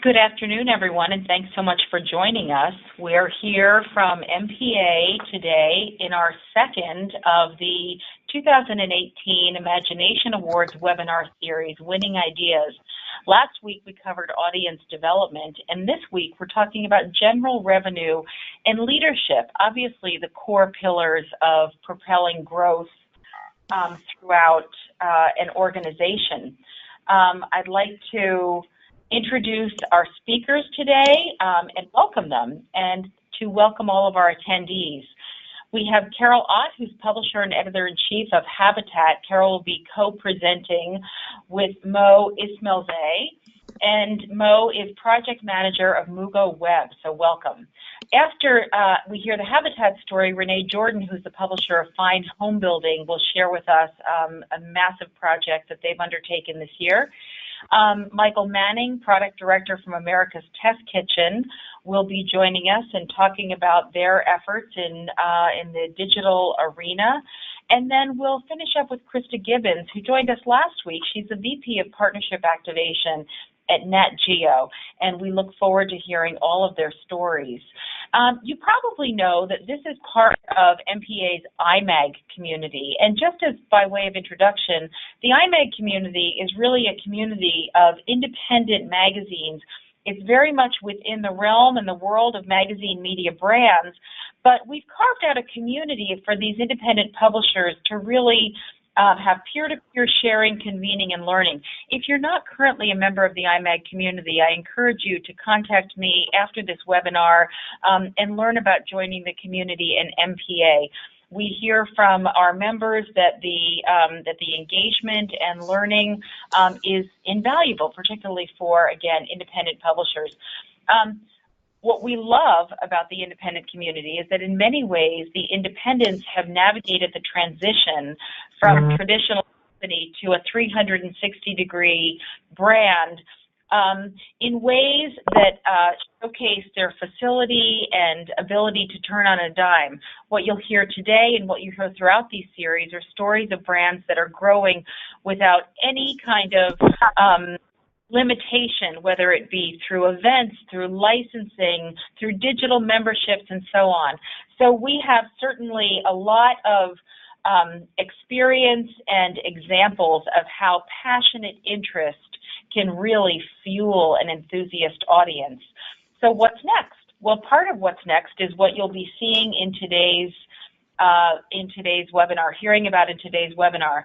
Good afternoon, everyone, and thanks so much for joining us. We're here from MPA today in our second of the 2018 Imagination Awards webinar series, Winning Ideas. Last week we covered audience development, and this week we're talking about general revenue and leadership, obviously the core pillars of propelling growth throughout an organization. I'd like to introduce our speakers today and welcome them, and to welcome all of our attendees. We have Carol Ott, who's publisher and editor-in-chief of Habitat. Carol will be co-presenting with Mo Ismailzadeh, and Mo is project manager of Mugo Web, so welcome. After we hear the Habitat story, Renee Jordan, who's the publisher of Fine Home Building, will share with us a massive project that they've undertaken this year. Michael Manning, product director from America's Test Kitchen, will be joining us and talking about their efforts in the digital arena. And then we'll finish up with Krista Gibbons, who joined us last week. She's the VP of Partnership Activation at Nat Geo, and we look forward to hearing all of their stories. You probably know that this is part of MPA's IMAG community, and just as by way of introduction, the IMAG community is really a community of independent magazines. It's very much within the realm and the world of magazine media brands, but we've carved out a community for these independent publishers to really have peer-to-peer sharing, convening, and learning. If you're not currently a member of the IMAG community, I encourage you to contact me after this webinar and learn about joining the community in MPA. We hear from our members that the engagement and learning is invaluable, particularly for, again, independent publishers. What we love about the independent community is that in many ways the independents have navigated the transition from traditional company to a 360-degree brand in ways that showcase their facility and ability to turn on a dime. What you'll hear today and what you hear throughout these series are stories of brands that are growing without any kind of limitation, whether it be through events, through licensing, through digital memberships, and so on. So we have certainly a lot of experience and examples of how passionate interest can really fuel an enthusiast audience. So what's next? Well, part of what's next is what you'll be seeing in today's webinar, hearing about in today's webinar.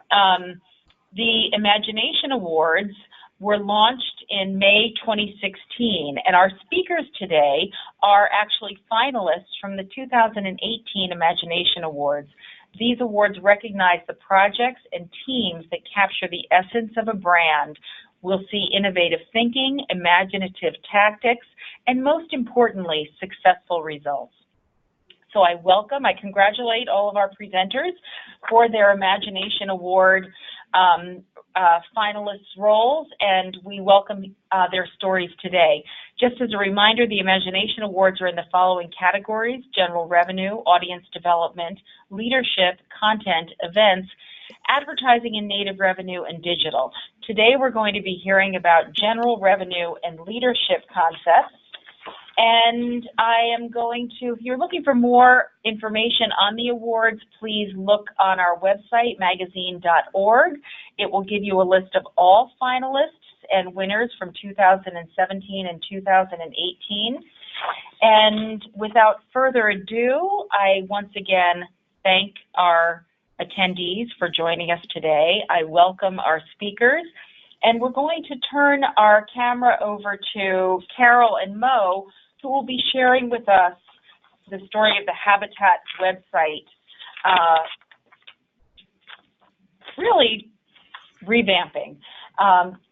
The Imagination Awards were launched in May 2016, and our speakers today are actually finalists from the 2018 Imagination Awards. These awards recognize the projects and teams that capture the essence of a brand. We'll see innovative thinking, imaginative tactics, and most importantly, successful results. So I congratulate all of our presenters for their Imagination Award finalists' roles, and we welcome their stories today. Just as a reminder, the Imagination Awards are in the following categories: general revenue, audience development, leadership, content, events, advertising and native revenue, and digital. Today we're going to be hearing about general revenue and leadership concepts. And I am going to, if you're looking for more information on the awards, please look on our website, magazine.org. It will give you a list of all finalists and winners from 2017 and 2018. And without further ado, I once again thank our attendees for joining us today. I welcome our speakers. And we're going to turn our camera over to Carol and Mo, who will be sharing with us the story of the Habitat website, really revamping.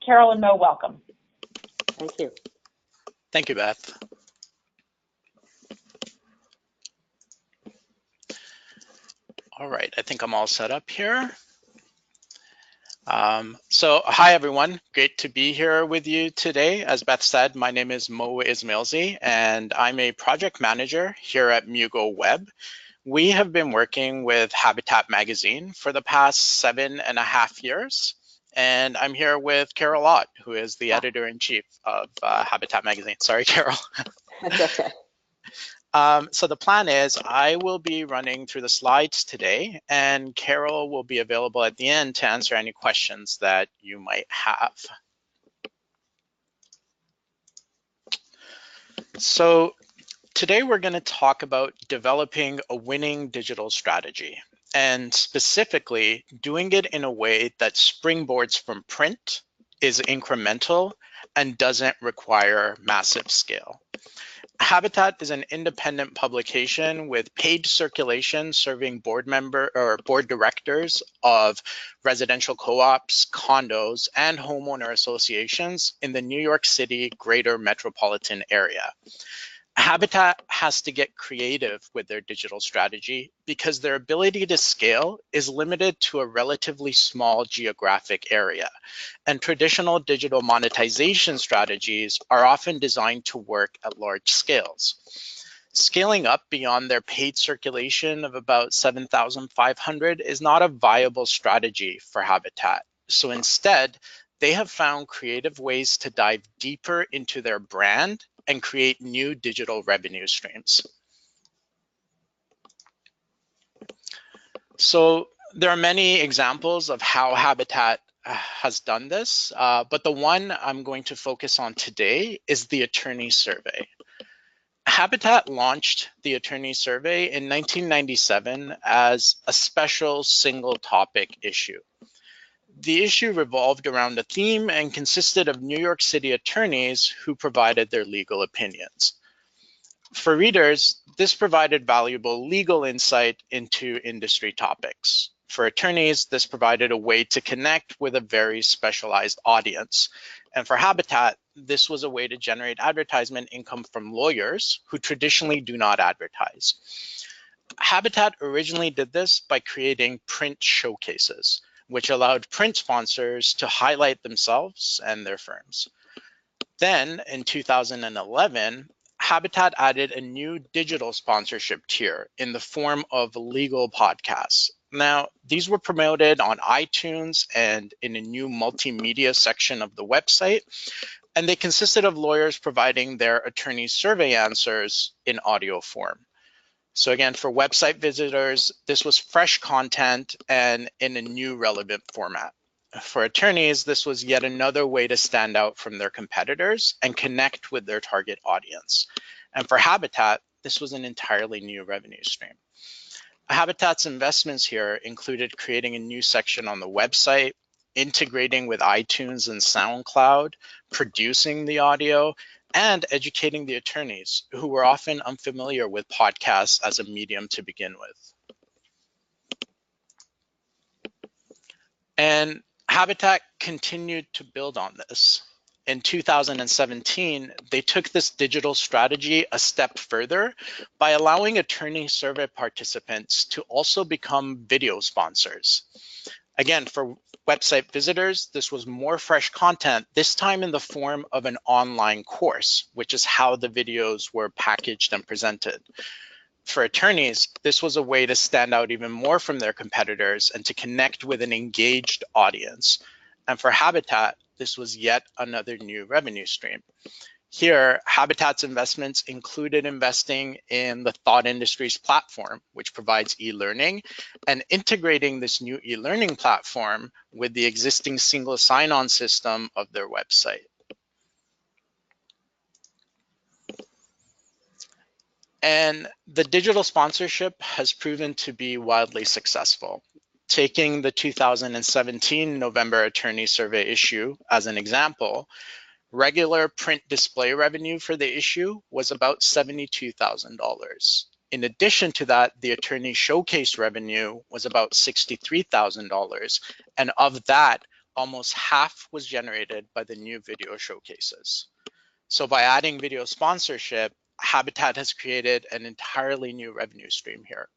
Carol and Mo, welcome. Thank you. Thank you, Beth. All right, I think I'm all set up here. So hi everyone, great to be here with you today. As Beth said, my name is Mo Ismailzadeh and I'm a project manager here at Mugo Web. We have been working with Habitat magazine for the past 7.5 years. And I'm here with Carol Ott, who is the editor-in-chief of Habitat Magazine. Sorry, Carol. That's okay. So the plan is I will be running through the slides today, and Carol will be available at the end to answer any questions that you might have. So today we're going to talk about developing a winning digital strategy, and specifically doing it in a way that springboards from print, is incremental, and doesn't require massive scale. Habitat is an independent publication with paid circulation serving board directors of residential co-ops, condos, and homeowner associations in the New York City greater metropolitan area. Habitat has to get creative with their digital strategy because their ability to scale is limited to a relatively small geographic area, and traditional digital monetization strategies are often designed to work at large scales. Scaling up beyond their paid circulation of about 7,500 is not a viable strategy for Habitat. So instead, they have found creative ways to dive deeper into their brand and create new digital revenue streams. So there are many examples of how Habitat has done this, but the one I'm going to focus on today is the attorney survey. Habitat launched the attorney survey in 1997 as a special single topic issue. The issue revolved around a theme and consisted of New York City attorneys who provided their legal opinions. For readers, this provided valuable legal insight into industry topics. For attorneys, this provided a way to connect with a very specialized audience. And for Habitat, this was a way to generate advertisement income from lawyers who traditionally do not advertise. Habitat originally did this by creating print showcases, which allowed print sponsors to highlight themselves and their firms. Then in 2011, Habitat added a new digital sponsorship tier in the form of legal podcasts. Now, these were promoted on iTunes and in a new multimedia section of the website, and they consisted of lawyers providing their attorney survey answers in audio form. So again, for website visitors, this was fresh content and in a new relevant format. For attorneys, this was yet another way to stand out from their competitors and connect with their target audience. And for Habitat, this was an entirely new revenue stream. Habitat's investments here included creating a new section on the website, integrating with iTunes and SoundCloud, producing the audio, and educating the attorneys who were often unfamiliar with podcasts as a medium to begin with. And Habitat continued to build on this. In 2017, they took this digital strategy a step further by allowing attorney survey participants to also become video sponsors. Again, for website visitors, this was more fresh content, this time in the form of an online course, which is how the videos were packaged and presented. For attorneys, this was a way to stand out even more from their competitors and to connect with an engaged audience. And for Habitat, this was yet another new revenue stream. Here, Habitat's investments included investing in the Thought Industries platform, which provides e-learning, and integrating this new e-learning platform with the existing single sign-on system of their website. And the digital sponsorship has proven to be wildly successful. Taking the 2017 November attorney survey issue as an example, regular print display revenue for the issue was about $72,000. In addition to that, the attorney showcase revenue was about $63,000. And of that, almost half was generated by the new video showcases. So by adding video sponsorship, Habitat has created an entirely new revenue stream here.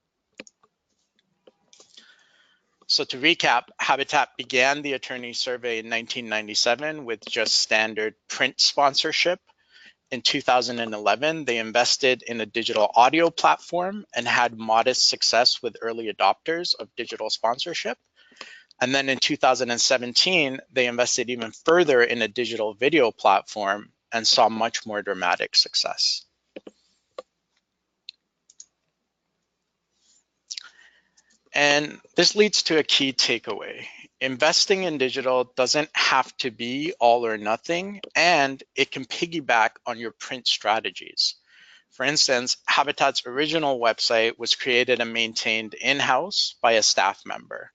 So to recap, Habitat began the attorney survey in 1997 with just standard print sponsorship. In 2011, they invested in a digital audio platform and had modest success with early adopters of digital sponsorship. And then in 2017, they invested even further in a digital video platform and saw much more dramatic success. And this leads to a key takeaway. Investing in digital doesn't have to be all or nothing, and it can piggyback on your print strategies. For instance, Habitat's original website was created and maintained in-house by a staff member.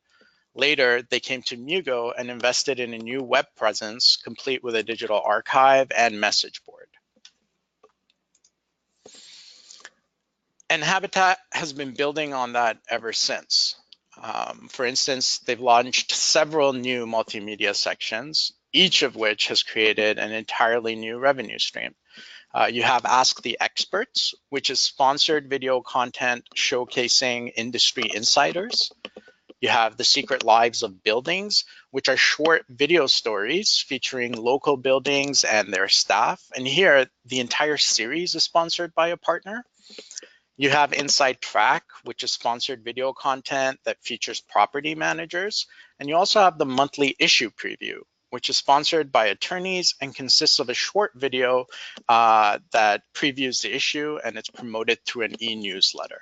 Later, they came to Mugo and invested in a new web presence, complete with a digital archive and message board. And Habitat has been building on that ever since. For instance, they've launched several new multimedia sections, each of which has created an entirely new revenue stream. You have Ask the Experts, which is sponsored video content showcasing industry insiders. You have The Secret Lives of Buildings, which are short video stories featuring local buildings and their staff. And here, the entire series is sponsored by a partner. You have Inside Track, which is sponsored video content that features property managers. And you also have the monthly issue preview, which is sponsored by attorneys and consists of a short video that previews the issue, and it's promoted through an e-newsletter.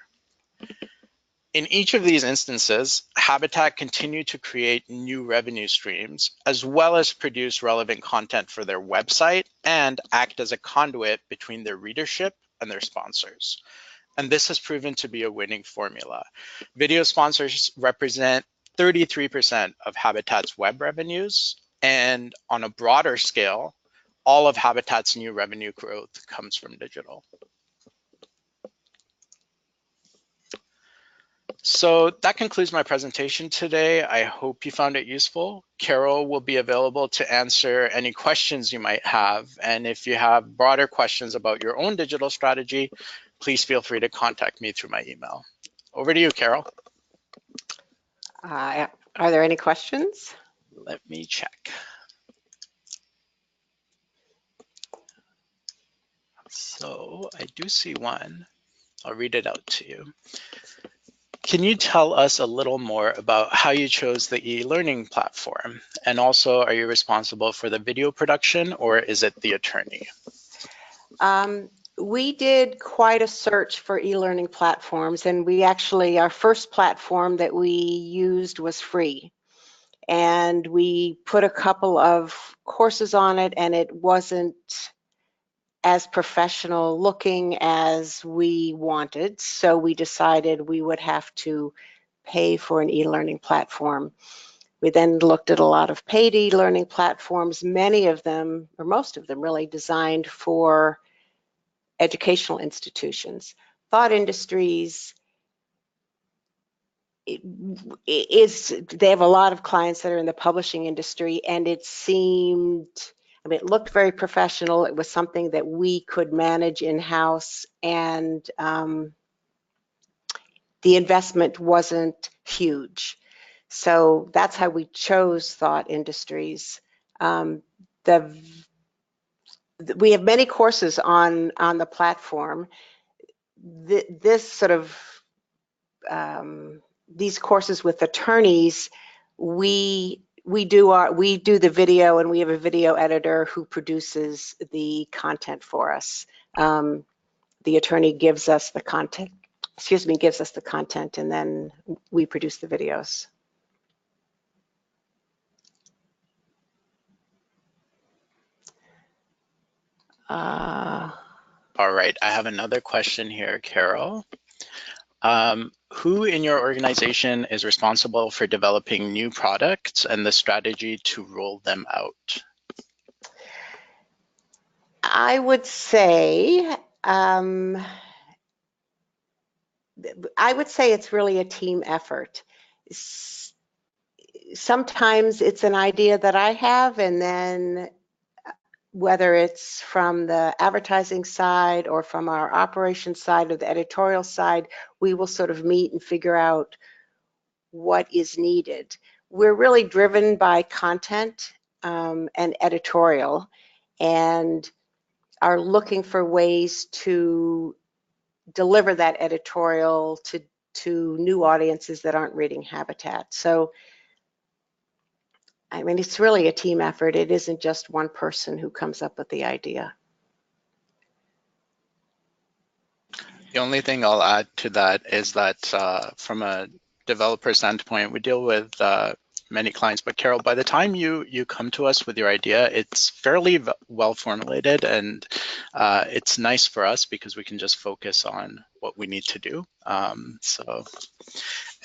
In each of these instances, Habitat continued to create new revenue streams, as well as produce relevant content for their website and act as a conduit between their readership and their sponsors. And this has proven to be a winning formula. Video sponsors represent 33% of Habitat's web revenues, and on a broader scale, all of Habitat's new revenue growth comes from digital. So that concludes my presentation today. I hope you found it useful. Carol will be available to answer any questions you might have. And if you have broader questions about your own digital strategy, please feel free to contact me through my email. Over to you, Carol. Are there any questions? Let me check. So I do see one. I'll read it out to you. Can you tell us a little more about how you chose the e-learning platform? And also, are you responsible for the video production, or is it the attorney? We did quite a search for e-learning platforms, and we actually, our first platform that we used was free. And we put a couple of courses on it, and it wasn't as professional looking as we wanted. So we decided we would have to pay for an e-learning platform. We then looked at a lot of paid e-learning platforms, many of them, or most of them really, designed for educational institutions. Thought Industries they have a lot of clients that are in the publishing industry, and it seemed, I mean, it looked very professional. It was something that we could manage in-house, and the investment wasn't huge. So that's how we chose Thought Industries. We have many courses on the platform. This sort of these courses with attorneys, we do the video, and we have a video editor who produces the content for us. The attorney gives us the content, and then we produce the videos. All right, I have another question here, Carol. Who in your organization is responsible for developing new products and the strategy to roll them out? I would say it's really a team effort. Sometimes it's an idea that I have, and then whether it's from the advertising side or from our operations side or the editorial side, we will sort of meet and figure out what is needed. We're really driven by content and editorial, and are looking for ways to deliver that editorial to new audiences that aren't reading Habitat. So I mean, it's really a team effort. It isn't just one person who comes up with the idea. The only thing I'll add to that is that from a developer standpoint, we deal with many clients. But Carol, by the time you come to us with your idea, it's fairly well formulated, and it's nice for us because we can just focus on what we need to do.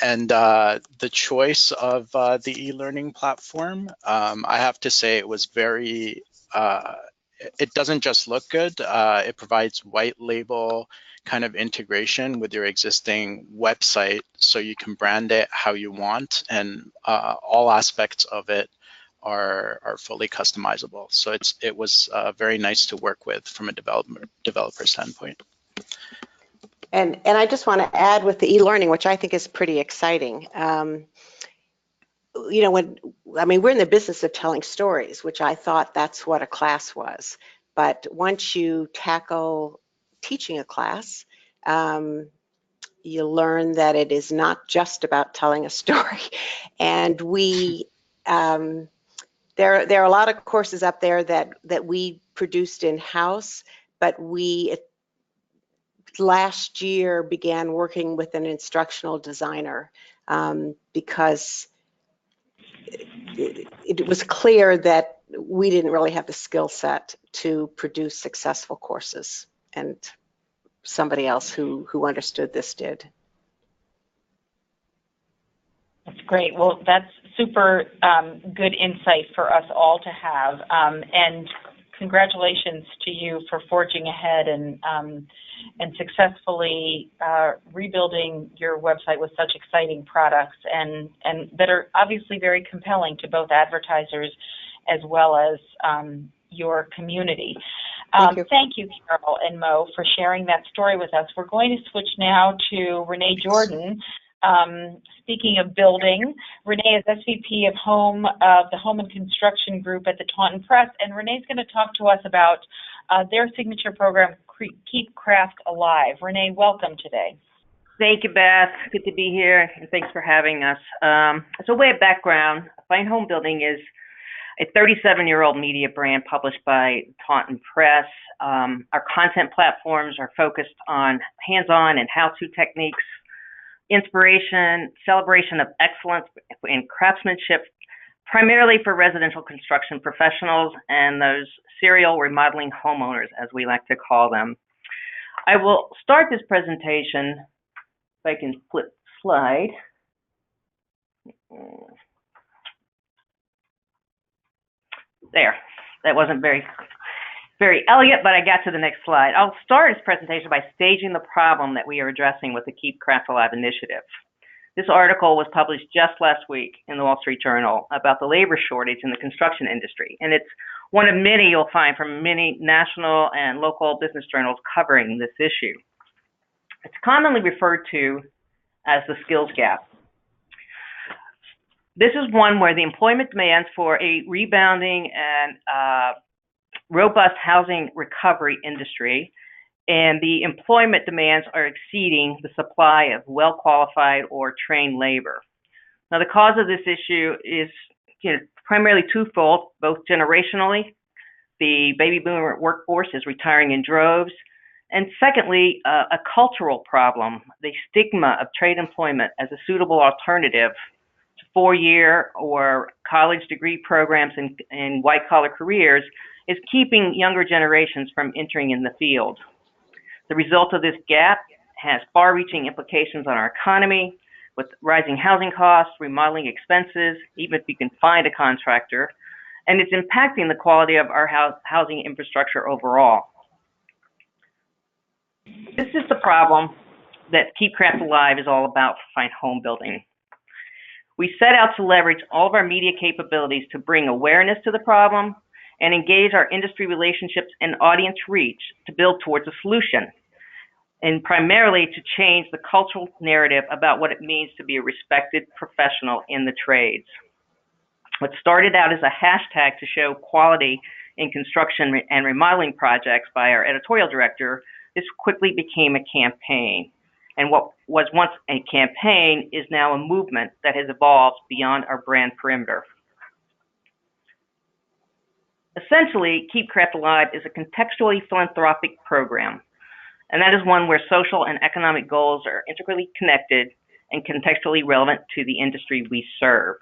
And the choice of the e-learning platform, I have to say it was very, it doesn't just look good, it provides white label kind of integration with your existing website, so you can brand it how you want, and all aspects of it are fully customizable. So it was very nice to work with from a developer standpoint. And I just want to add with the e-learning, which I think is pretty exciting. You know, we're in the business of telling stories, which I thought that's what a class was. But once you tackle teaching a class, you learn that it is not just about telling a story. And there are a lot of courses up there that we produced in-house, but we last year began working with an instructional designer because it was clear that we didn't really have the skill set to produce successful courses, and somebody else who understood this did. That's great. Well, that's super good insight for us all to have. And congratulations to you for forging ahead and successfully rebuilding your website with such exciting products and that are obviously very compelling to both advertisers as well as your community. Thank you, Carol and Mo, for sharing that story with us. We're going to switch now to Renee Jordan. Speaking of building, Renee is SVP of the Home and Construction Group at the Taunton Press, and Renee's going to talk to us about their signature program, Keep Craft Alive. Renee, welcome today. Thank you, Beth. Good to be here, and thanks for having us. As a way of background, Fine Home Building is a 37-year-old media brand published by Taunton Press. Our content platforms are focused on hands-on and how-to techniques, inspiration, celebration of excellence in craftsmanship, primarily for residential construction professionals and those serial remodeling homeowners, as we like to call them. I will start this presentation, if I can flip slide. There, that wasn't very elegant, but I got to the next slide. I'll start this presentation by staging the problem that we are addressing with the Keep Craft Alive initiative. This article was published just last week in the Wall Street Journal about the labor shortage in the construction industry, and it's one of many you'll find from many national and local business journals covering this issue. It's commonly referred to as the skills gap. This is one where the employment demands for a rebounding and robust housing recovery industry, and the employment demands are exceeding the supply of well-qualified or trained labor. Now, the cause of this issue is primarily twofold, both generationally. The baby boomer workforce is retiring in droves, and secondly, a cultural problem. The stigma of trade employment as a suitable alternative to four-year or college degree programs in white-collar careers is keeping younger generations from entering in the field. The result of this gap has far-reaching implications on our economy, with rising housing costs, remodeling expenses, even if you can find a contractor, and it's impacting the quality of our housing infrastructure overall. This is the problem that Keep Craft Alive is all about for Fine Home Building. We set out to leverage all of our media capabilities to bring awareness to the problem and engage our industry relationships and audience reach to build towards a solution, and primarily to change the cultural narrative about what it means to be a respected professional in the trades. What started out as a hashtag to show quality in construction and remodeling projects by our editorial director, this quickly became a campaign. And what was once a campaign is now a movement that has evolved beyond our brand perimeter. Essentially, Keep Craft Alive is a contextually philanthropic program, and that is one where social and economic goals are intricately connected and contextually relevant to the industry we serve.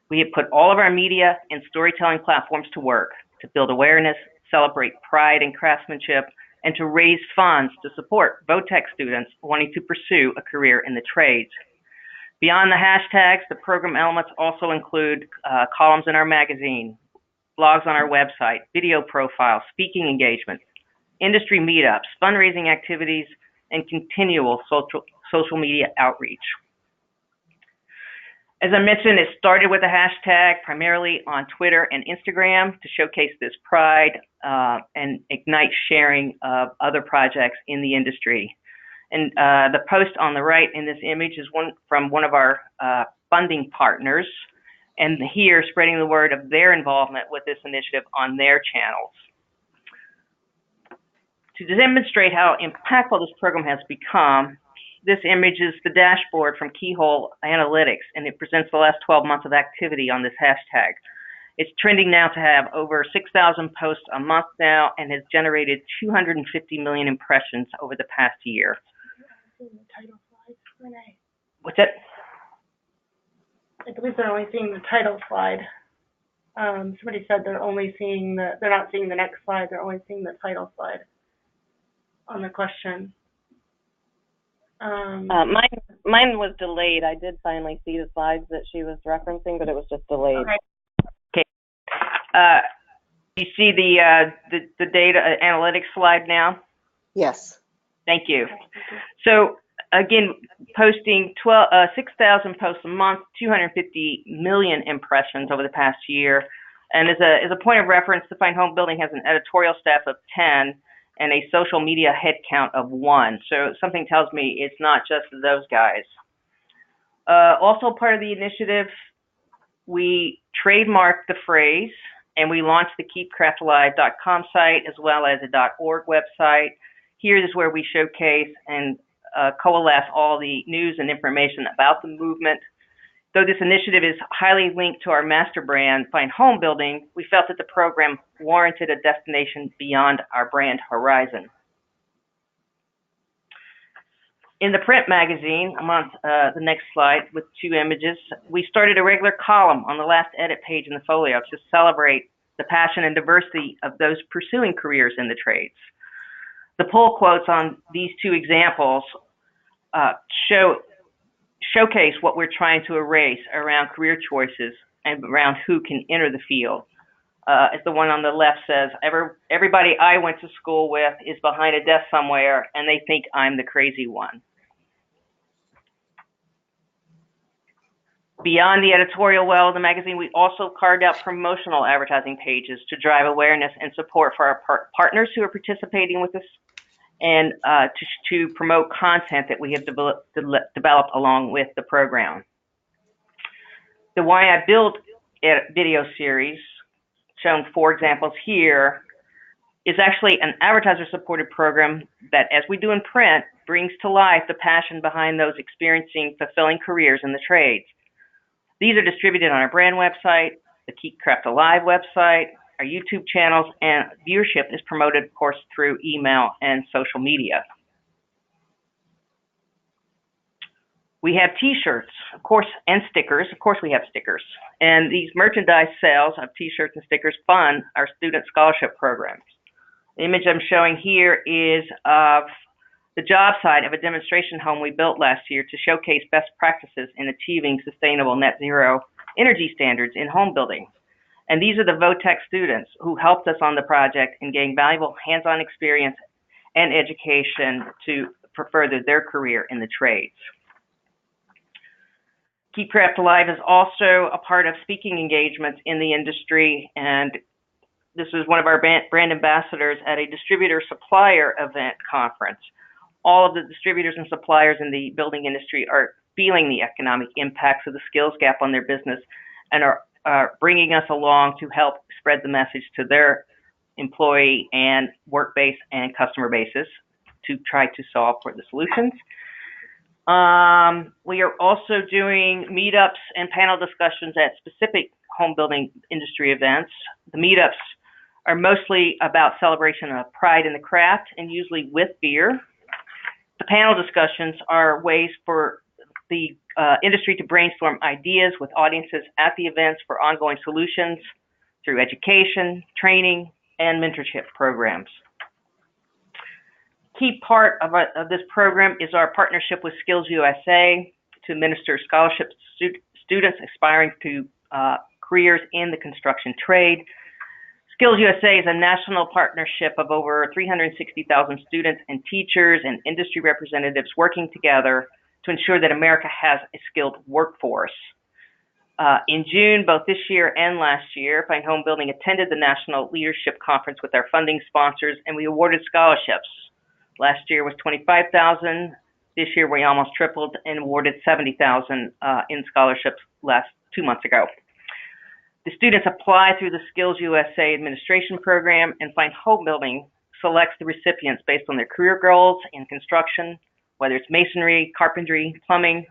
We have put all of our media and storytelling platforms to work to build awareness, celebrate pride and craftsmanship, and to raise funds to support VOTEC students wanting to pursue a career in the trades. Beyond the hashtags, the program elements also include columns in our magazine, blogs on our website, video profiles, speaking engagements, industry meetups, fundraising activities, and continual social media outreach. As I mentioned, it started with a hashtag primarily on Twitter and Instagram to showcase this pride and ignite sharing of other projects in the industry. And the post on the right in this image is one from one of our funding partners, and here spreading the word of their involvement with this initiative on their channels. To demonstrate how impactful this program has become, this image is the dashboard from Keyhole Analytics, and it presents the last 12 months of activity on this hashtag. It's trending now to have over 6,000 posts a month now and has generated 250 million impressions over the past year. What's that? I believe they're only seeing the title slide. Somebody said they're not seeing the next slide, they're only seeing the title slide on the question. Mine was delayed. I did finally see the slides that she was referencing, but it was just delayed. Okay. You see the data analytics slide now? Yes. Thank you. So again, posting 6,000 posts a month, 250 million impressions over the past year. And as a point of reference, the Fine Home Building has an editorial staff of 10 and a social media head count of 1. So something tells me it's not just those guys. Also part of the initiative, we trademarked the phrase and we launched the keepcraftalive.com site as well as a .org website. Here is where we showcase and coalesce all the news and information about the movement. Though this initiative is highly linked to our master brand, Fine Home Building, we felt that the program warranted a destination beyond our brand horizon. In the print magazine, I'm on the next slide with 2 images, we started a regular column on the last edit page in the folio to celebrate the passion and diversity of those pursuing careers in the trades. The pull quotes on these 2 examples showcase what we're trying to erase around career choices and around who can enter the field. As the one on the left says, everybody I went to school with is behind a desk somewhere and they think I'm the crazy one. Beyond the editorial well of the magazine, we also carved out promotional advertising pages to drive awareness and support for our partners who are participating with us and to promote content that we have developed along with the program. The Why I Build video series, shown 4 examples here, is actually an advertiser-supported program that, as we do in print, brings to life the passion behind those experiencing fulfilling careers in the trades. These are distributed on our brand website, the Keep Craft Alive website, our YouTube channels, and viewership is promoted, of course, through email and social media. We have T-shirts, of course, and stickers. Of course, we have stickers. And these merchandise sales of T-shirts and stickers fund our student scholarship programs. The image I'm showing here is of the job site of a demonstration home we built last year to showcase best practices in achieving sustainable net zero energy standards in home building. And these are the VOTEC students who helped us on the project and gained valuable hands-on experience and education to further their career in the trades. Keep Craft Alive is also a part of speaking engagements in the industry, and this is one of our brand ambassadors at a distributor supplier event conference. All of the distributors and suppliers in the building industry are feeling the economic impacts of the skills gap on their business and are bringing us along to help spread the message to their employee and work base and customer bases to try to solve for the solutions. We are also doing meetups and panel discussions at specific home building industry events. The meetups are mostly about celebration of pride in the craft and usually with beer. The panel discussions are ways for the industry to brainstorm ideas with audiences at the events for ongoing solutions through education, training, and mentorship programs. Key part of this program is our partnership with Skills USA to administer scholarships to students aspiring to careers in the construction trade. Skills USA is a national partnership of over 360,000 students and teachers and industry representatives working together to ensure that America has a skilled workforce. In June, both this year and last year, Fine Home Building attended the National Leadership Conference with our funding sponsors, and we awarded scholarships. Last year was $25,000. This year we almost tripled and awarded $70,000 in scholarships 2 months ago. The students apply through the Skills USA administration program, and Fine Home Building selects the recipients based on their career goals in construction, whether it's masonry, carpentry, plumbing,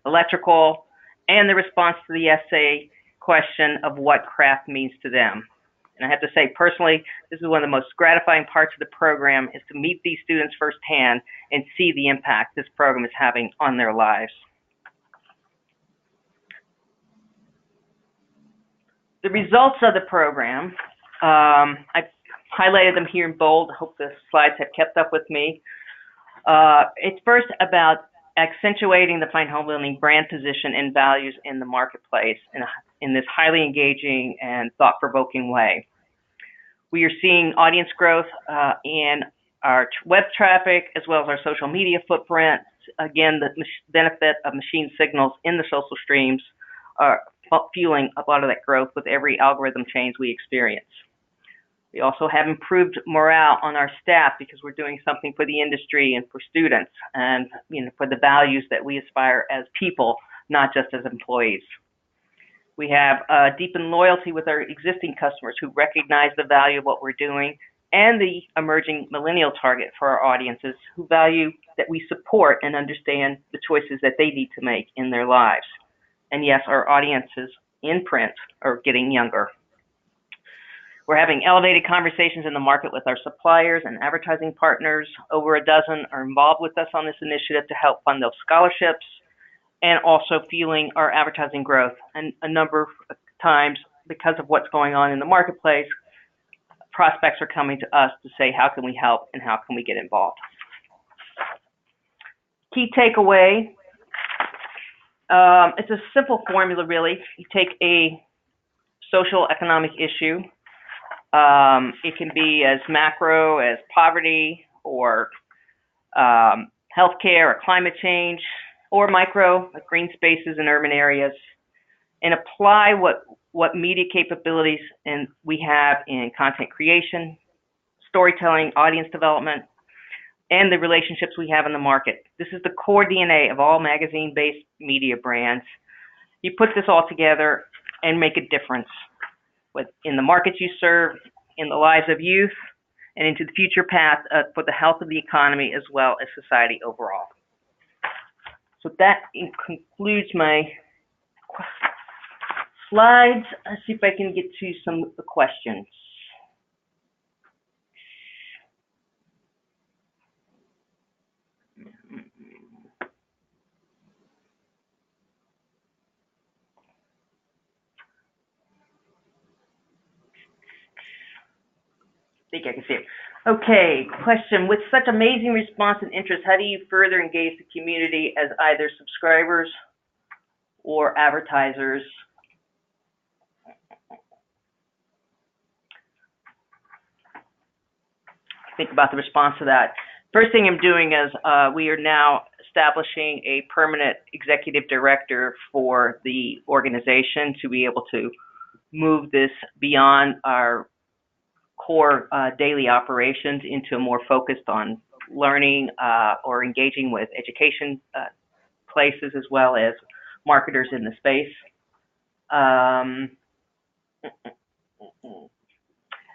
electrical, and the response to the essay question of what craft means to them. And I have to say, personally, this is one of the most gratifying parts of the program, is to meet these students firsthand and see the impact this program is having on their lives. The results of the program, I've highlighted them here in bold. I hope the slides have kept up with me. It's first about accentuating the Fine Home Building brand position and values in the marketplace in this highly engaging and thought-provoking way. We are seeing audience growth in our web traffic as well as our social media footprint. Again, the benefit of machine signals in the social streams are fueling a lot of that growth with every algorithm change we experience. We also have improved morale on our staff because we're doing something for the industry and for students and for the values that we aspire as people, not just as employees. We have deepened loyalty with our existing customers who recognize the value of what we're doing, and the emerging millennial target for our audiences who value that we support and understand the choices that they need to make in their lives. And yes, our audiences in print are getting younger. We're having elevated conversations in the market with our suppliers and advertising partners. Over a dozen are involved with us on this initiative to help fund those scholarships, and also fueling our advertising growth. And a number of times, because of what's going on in the marketplace, prospects are coming to us to say, how can we help and how can we get involved? Key takeaway, it's a simple formula really. You take a social economic issue. It can be as macro as poverty or healthcare or climate change, or micro, like green spaces in urban areas, and apply what media capabilities we have in content creation, storytelling, audience development, and the relationships we have in the market. This is the core DNA of all magazine-based media brands. You put this all together and make a difference in the markets you serve, in the lives of youth, and into the future path for the health of the economy as well as society overall. So that concludes my slides. Let's see if I can get to some of the questions. I think I can see it. Okay, question. With such amazing response and interest, how do you further engage the community as either subscribers or advertisers? Think about the response to that. First thing I'm doing is we are now establishing a permanent executive director for the organization to be able to move this beyond our core daily operations into a more focused on learning or engaging with education places as well as marketers in the space.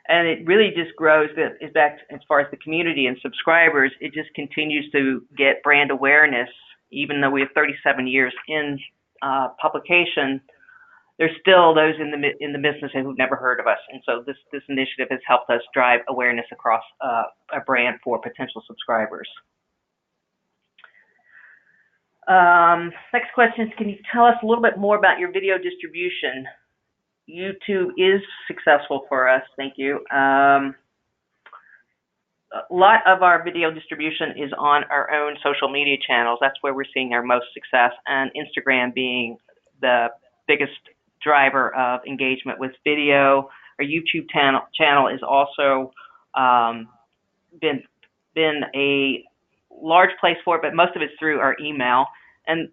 And it really just grows, is back as far as the community and subscribers, it just continues to get brand awareness, even though we have 37 years in publication. there's still those in the business who've never heard of us, and so this initiative has helped us drive awareness across a brand for potential subscribers. Next question is, can you tell us a little bit more about your video distribution? YouTube is successful for us, thank you. A lot of our video distribution is on our own social media channels. That's where we're seeing our most success, and Instagram being the biggest driver of engagement with video. Our YouTube channel is also been a large place for it, but most of it's through our email. And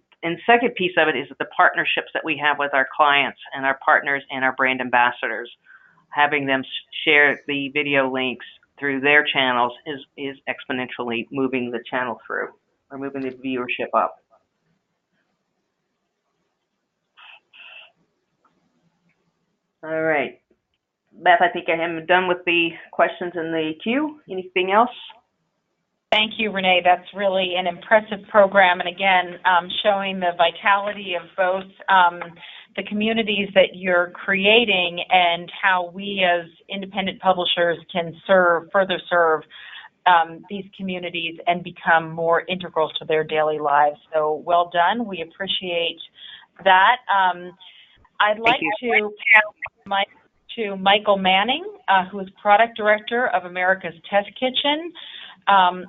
second piece of it is the partnerships that we have with our clients and our partners and our brand ambassadors. Having them share the video links through their channels is exponentially moving the channel through, or moving the viewership up. All right, Beth, I think I am done with the questions in the queue. Anything else? Thank you, Renee. That's really an impressive program, and again, showing the vitality of both the communities that you're creating and how we as independent publishers can further serve these communities and become more integral to their daily lives. So well done. We appreciate that. I'd like to pass to Michael Manning, who is Product Director of America's Test Kitchen.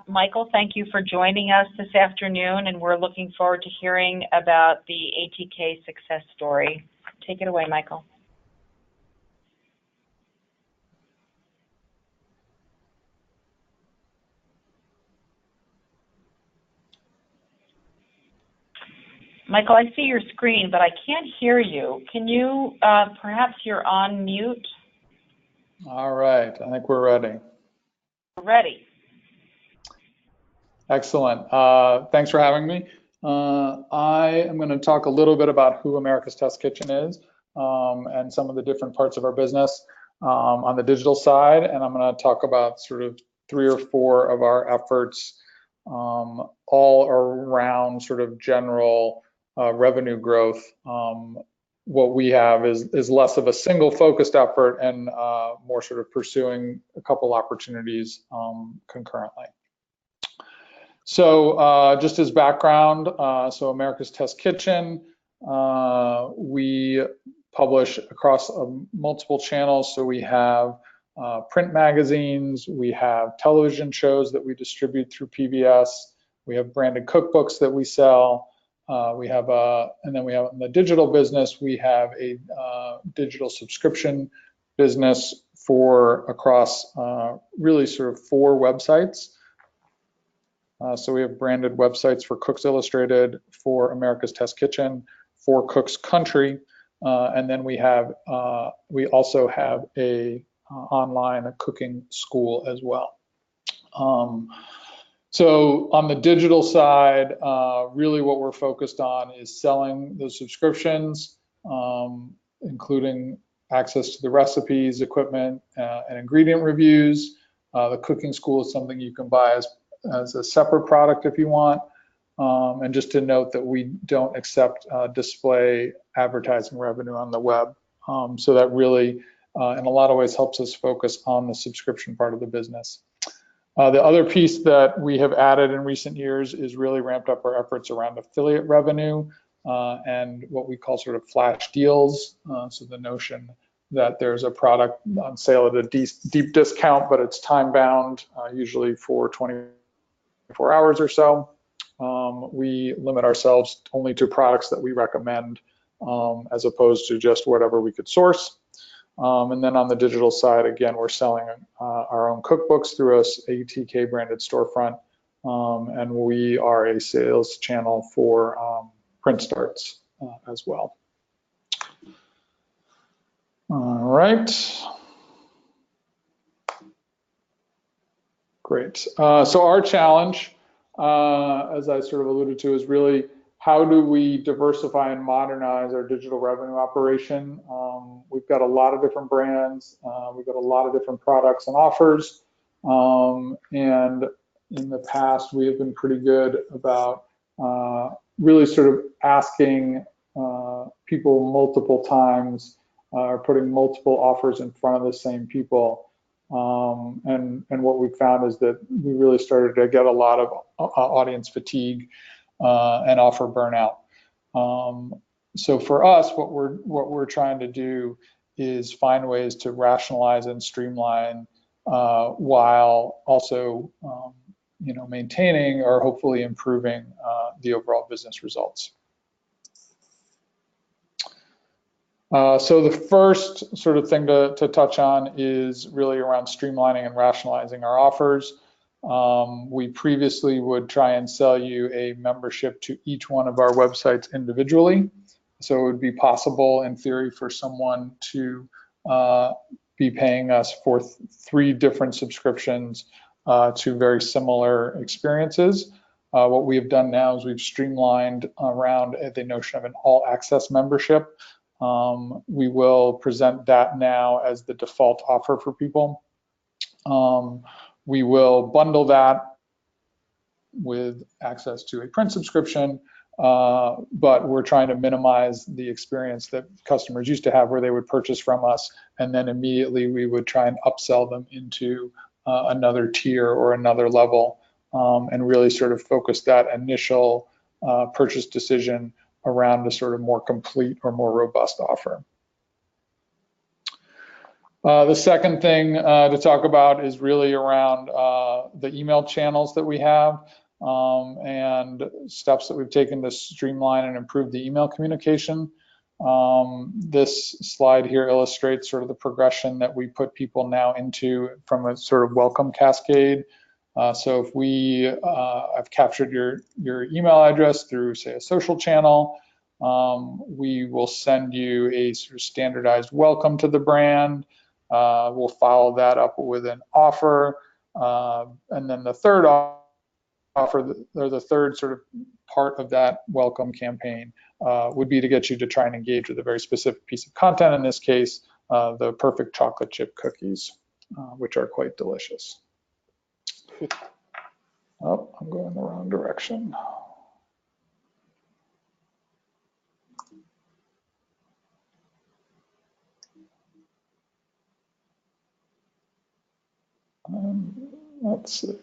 Michael, thank you for joining us this afternoon, and we're looking forward to hearing about the ATK success story. Take it away, Michael. Michael, I see your screen, but I can't hear you. Can you, perhaps you're on mute? All right, I think we're ready. Ready. Excellent. Thanks for having me. I am going to talk a little bit about who America's Test Kitchen is and some of the different parts of our business on the digital side. And I'm going to talk about sort of 3 or 4 of our efforts all around sort of general revenue growth. What we have is less of a single focused effort and more sort of pursuing a couple opportunities concurrently. So just as background, so America's Test Kitchen, we publish across multiple channels. So we have print magazines, we have television shows that we distribute through PBS, we have branded cookbooks that we sell, and then we have in the digital business, we have a digital subscription business across really sort of 4 websites. So we have branded websites for Cooks Illustrated, for America's Test Kitchen, for Cooks Country, and then we also have a online cooking school as well. So on the digital side, really what we're focused on is selling those subscriptions, including access to the recipes, equipment, and ingredient reviews. The cooking school is something you can buy as a separate product if you want. And just to note that we don't accept display advertising revenue on the web. So that really, in a lot of ways, helps us focus on the subscription part of the business. The other piece that we have added in recent years is really ramped up our efforts around affiliate revenue and what we call sort of flash deals. So the notion that there's a product on sale at a deep discount, but it's time bound, usually for 24 hours or so. We limit ourselves only to products that we recommend as opposed to just whatever we could source. And then on the digital side, again, we're selling our own cookbooks through a ATK branded storefront, and we are a sales channel for print starts as well. All right. Great. So our challenge, as I sort of alluded to, is really how do we diversify and modernize our digital revenue operation? We've got a lot of different brands. We've got a lot of different products and offers. And in the past, we have been pretty good about really sort of asking people multiple times, or putting multiple offers in front of the same people. And what we found is that we really started to get a lot of audience fatigue and offer burnout. So for us, what we're trying to do is find ways to rationalize and streamline while also maintaining or hopefully improving the overall business results. So the first sort of thing to touch on is really around streamlining and rationalizing our offers. We previously would try and sell you a membership to each one of our websites individually. So it would be possible in theory for someone to be paying us for 3 different subscriptions to very similar experiences. What we have done now is we've streamlined around the notion of an all access membership. We will present that now as the default offer for people. We will bundle that with access to a print subscription, but we're trying to minimize the experience that customers used to have where they would purchase from us and then immediately we would try and upsell them into another tier or another level, and really sort of focus that initial purchase decision around a sort of more complete or more robust offer. The second thing to talk about is really around the email channels that we have and steps that we've taken to streamline and improve the email communication. This slide here illustrates sort of the progression that we put people now into from a sort of welcome cascade. So if we have captured your email address through, say, a social channel, we will send you a sort of standardized welcome to the brand. We'll follow that up with an offer, and then the third offer, or the third sort of part of that welcome campaign would be to get you to try and engage with a very specific piece of content, in this case, the perfect chocolate chip cookies, which are quite delicious. Oh, I'm going the wrong direction. Let's see.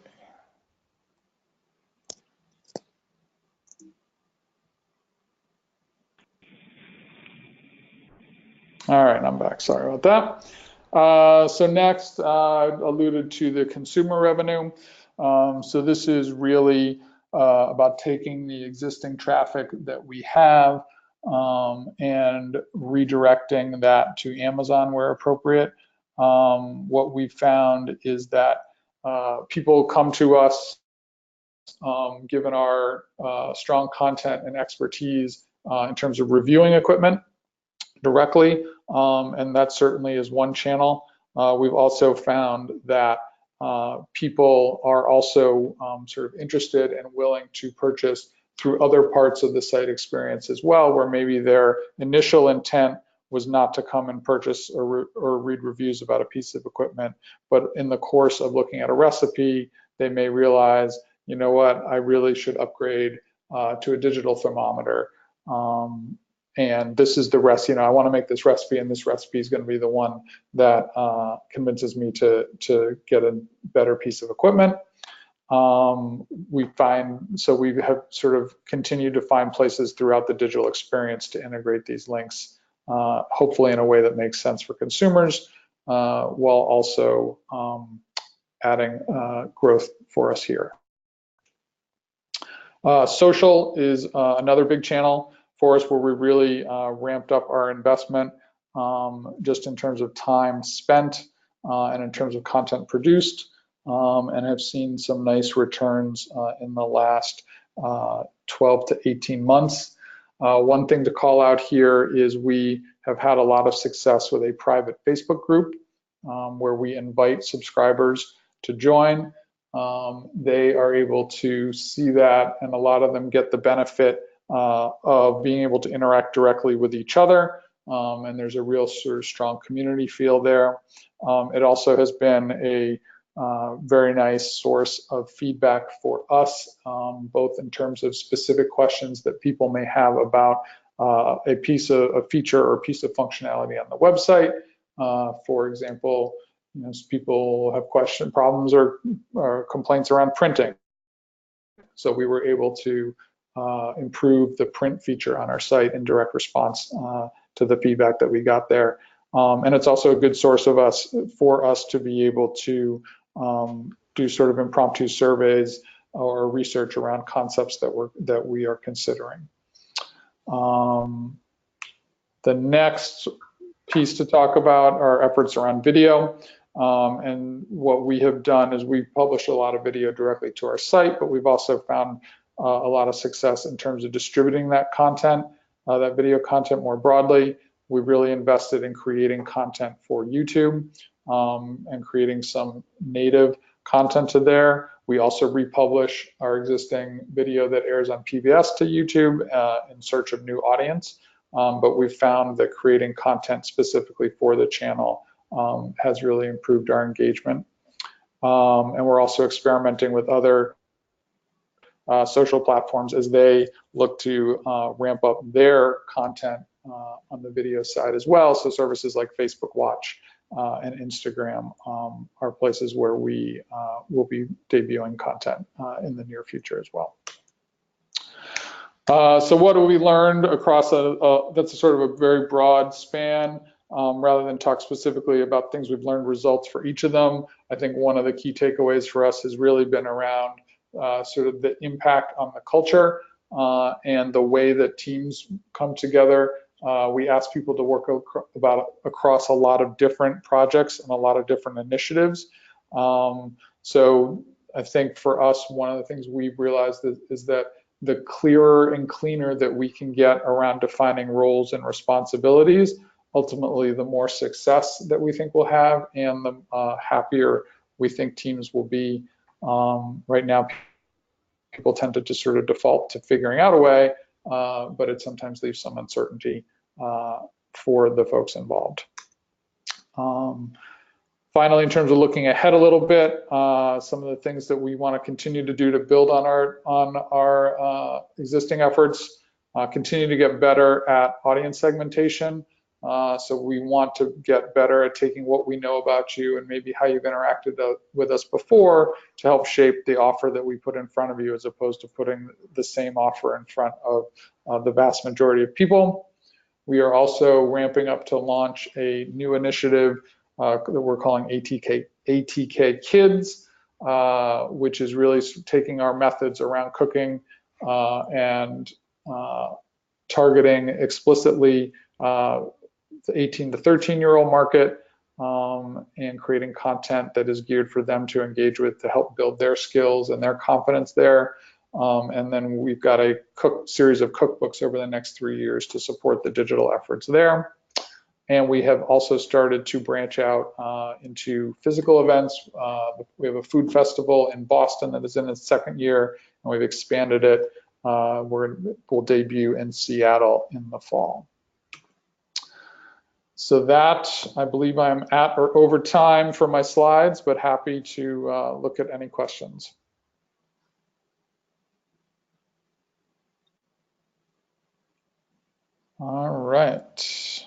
All right, I'm back. Sorry about that. So next, I alluded to the consumer revenue. So this is really about taking the existing traffic that we have and redirecting that to Amazon where appropriate. What we found is that people come to us, given our strong content and expertise in terms of reviewing equipment directly, and that certainly is one channel. We've also found that people are also sort of interested and willing to purchase through other parts of the site experience as well, where maybe their initial intent was not to come and purchase or read reviews about a piece of equipment, but in the course of looking at a recipe, they may realize, you know what, I really should upgrade to a digital thermometer. And this is the recipe, I want to make this recipe, and this recipe is going to be the one that convinces me to get a better piece of equipment. We have sort of continued to find places throughout the digital experience to integrate these links, hopefully in a way that makes sense for consumers, while also adding growth for us here. Social is another big channel for us where we really ramped up our investment just in terms of time spent and in terms of content produced, and have seen some nice returns in the last 12 to 18 months. One thing to call out here is we have had a lot of success with a private Facebook group where we invite subscribers to join. They are able to see that, and a lot of them get the benefit of being able to interact directly with each other, and there's a real sort of strong community feel there. It also has been a very nice source of feedback for us, both in terms of specific questions that people may have about a feature or piece of functionality on the website. For example, people have problems or complaints around printing. So we were able to improve the print feature on our site in direct response to the feedback that we got there. And it's also a good source for us to be able to do sort of impromptu surveys or research around concepts that we are considering. The next piece to talk about are efforts around video. And what we have done is we've published a lot of video directly to our site, but we've also found a lot of success in terms of distributing that content, that video content more broadly. We've really invested in creating content for YouTube and creating some native content to there. We also republish our existing video that airs on PBS to YouTube in search of new audience. But we've found that creating content specifically for the channel has really improved our engagement. And we're also experimenting with other social platforms as they look to ramp up their content on the video side as well. So services like Facebook Watch and Instagram are places where we will be debuting content in the near future as well. So what have we learned across that's a sort of a very broad span. Rather than talk specifically about things we've learned results for each of them, I think one of the key takeaways for us has really been around sort of the impact on the culture and the way that teams come together. We ask people to work across a lot of different projects and a lot of different initiatives. So I think for us, one of the things we've realized is that the clearer and cleaner that we can get around defining roles and responsibilities, ultimately the more success that we think we'll have and the happier we think teams will be. Right now, people tend to just sort of default to figuring out a way, but it sometimes leaves some uncertainty for the folks involved. Finally, in terms of looking ahead a little bit, some of the things that we want to continue to do to build on our existing efforts, continue to get better at audience segmentation. So we want to get better at taking what we know about you and maybe how you've interacted with us before to help shape the offer that we put in front of you, as opposed to putting the same offer in front of the vast majority of people. We are also ramping up to launch a new initiative that we're calling ATK Kids, which is really taking our methods around cooking and targeting explicitly the 18 to 13-year-old market and creating content that is geared for them to engage with to help build their skills and their confidence there. And then we've got a series of cookbooks over the next 3 years to support the digital efforts there. And we have also started to branch out into physical events. We have a food festival in Boston that is in its second year, and we've expanded it. We'll debut in Seattle in the fall. So that, I believe I'm at or over time for my slides, but happy to look at any questions. All right.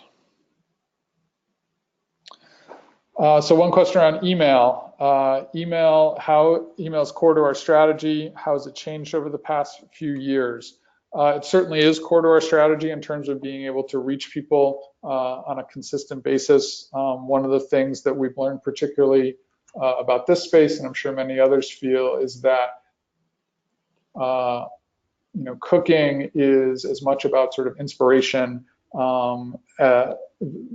So one question around email. How email is core to our strategy. How has it changed over the past few years? It certainly is core to our strategy in terms of being able to reach people on a consistent basis. One of the things that we've learned particularly about this space, and I'm sure many others feel, is that cooking is as much about sort of inspiration,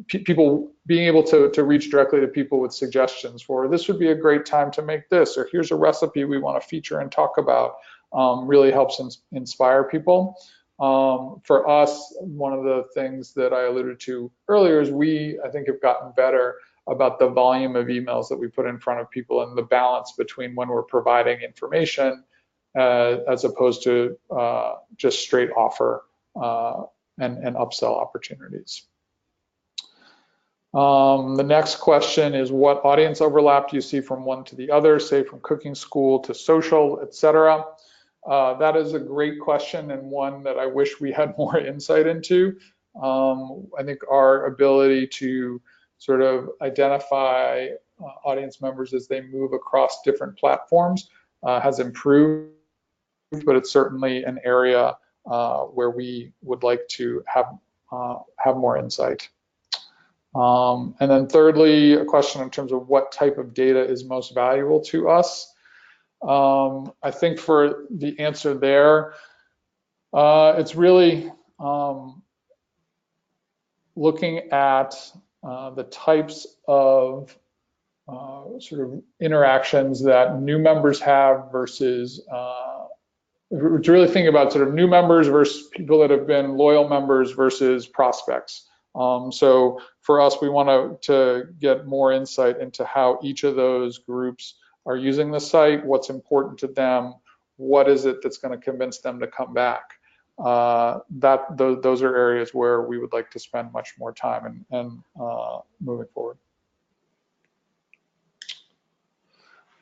people being able to reach directly to people with suggestions for this would be a great time to make this, or here's a recipe we want to feature and talk about, really helps inspire people. For us, one of the things that I alluded to earlier is I think, have gotten better about the volume of emails that we put in front of people and the balance between when we're providing information as opposed to just straight offer and upsell opportunities. The next question is, what audience overlap do you see from one to the other, say from cooking school to social, etc.? That is a great question and one that I wish we had more insight into. I think our ability to sort of identify audience members as they move across different platforms has improved, but it's certainly an area where we would like to have more insight. And then thirdly, a question in terms of what type of data is most valuable to us. I think for the answer there, it's really looking at the types of sort of interactions that new members have versus to really think about sort of new members versus people that have been loyal members versus prospects. So for us, we want to get more insight into how each of those groups are using the site, what's important to them, what is it that's going to convince them to come back. Those are areas where we would like to spend much more time and moving forward.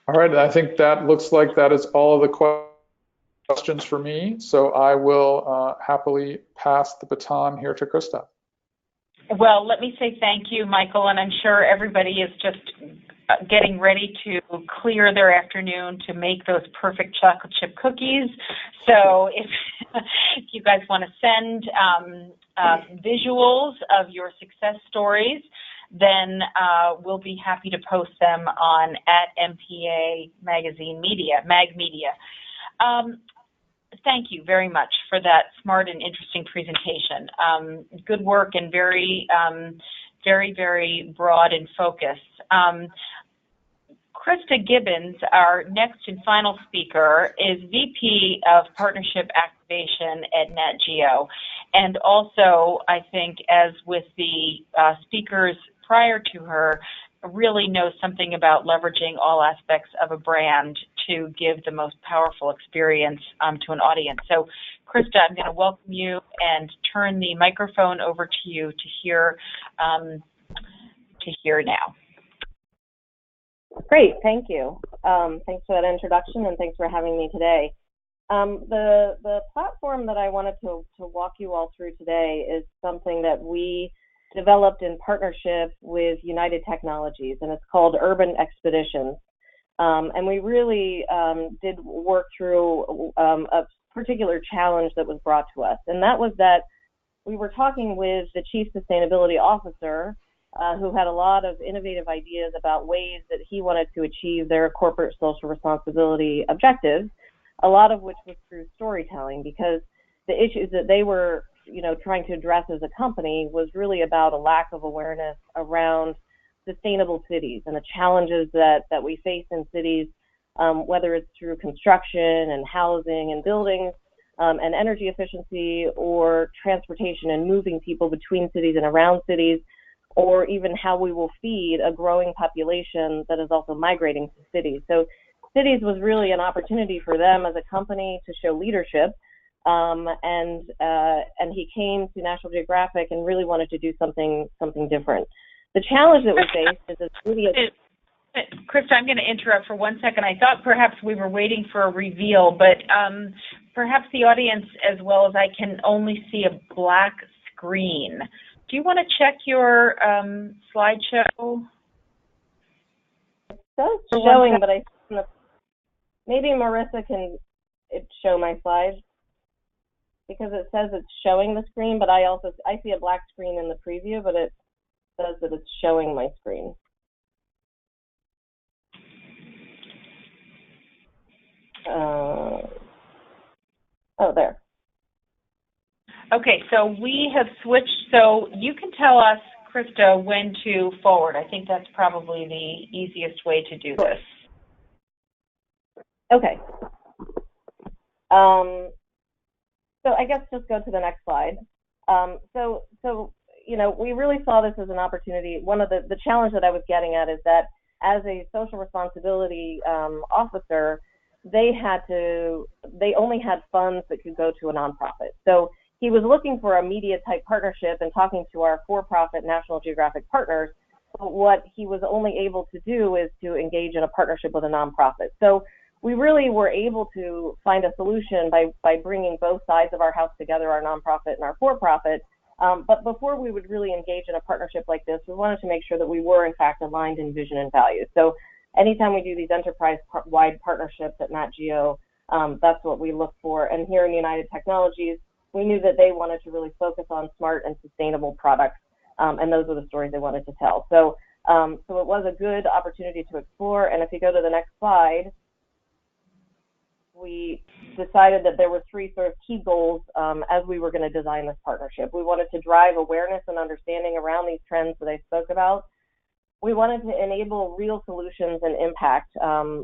All right, I think that looks like that is all of the questions for me. So I will happily pass the baton here to Krista. Well, let me say thank you, Michael, and I'm sure everybody is just getting ready to clear their afternoon to make those perfect chocolate chip cookies. So if you guys want to send visuals of your success stories, then we'll be happy to post them on @MPA Magazine Media, Mag Media. Thank you very much for that smart and interesting presentation. Good work and very, very broad and focused. Krista Gibbons, our next and final speaker, is VP of Partnership Activation at Nat Geo. And also, I think, as with the speakers prior to her, really knows something about leveraging all aspects of a brand to give the most powerful experience to an audience. So, Krista, I'm going to welcome you and turn the microphone over to you to hear now. Great, thank you. Thanks for that introduction and thanks for having me today. The platform that I wanted to walk you all through today is something that we developed in partnership with United Technologies, and it's called Urban Expeditions. And we really did work through a particular challenge that was brought to us, and that was that we were talking with the Chief Sustainability Officer, who had a lot of innovative ideas about ways that he wanted to achieve their corporate social responsibility objectives, a lot of which was through storytelling, because the issues that they were trying to address as a company was really about a lack of awareness around sustainable cities and the challenges that we face in cities, whether it's through construction and housing and buildings and energy efficiency, or transportation and moving people between cities and around cities, or even how we will feed a growing population that is also migrating to cities. So cities was really an opportunity for them as a company to show leadership. And he came to National Geographic and really wanted to do something different. The challenge that we faced is this really. Krista, I'm going to interrupt for 1 second. I thought perhaps we were waiting for a reveal, but perhaps the audience, as well as I, can only see a black screen. Do you want to check your slideshow? It says showing, but maybe Marissa can show my slides, because it says it's showing the screen, but I see a black screen in the preview, but it says that it's showing my screen. Oh, there. Okay, so we have switched, so you can tell us, Krista, when to forward. I think that's probably the easiest way to do this. Okay. So I guess just go to the next slide. So we really saw this as an opportunity. One of the challenge that I was getting at is that as a social responsibility officer, they only had funds that could go to a nonprofit. So he was looking for a media type partnership and talking to our for-profit National Geographic partners. But what he was only able to do is to engage in a partnership with a nonprofit. So we really were able to find a solution by bringing both sides of our house together, our nonprofit and our for-profit. But before we would really engage in a partnership like this, we wanted to make sure that we were in fact aligned in vision and values. So anytime we do these enterprise-wide partnerships at Nat Geo, that's what we look for. And here in United Technologies, we knew that they wanted to really focus on smart and sustainable products, and those were the stories they wanted to tell. So it was a good opportunity to explore. And if you go to the next slide, we decided that there were three sort of key goals as we were going to design this partnership. We wanted to drive awareness and understanding around these trends that I spoke about. We wanted to enable real solutions and impact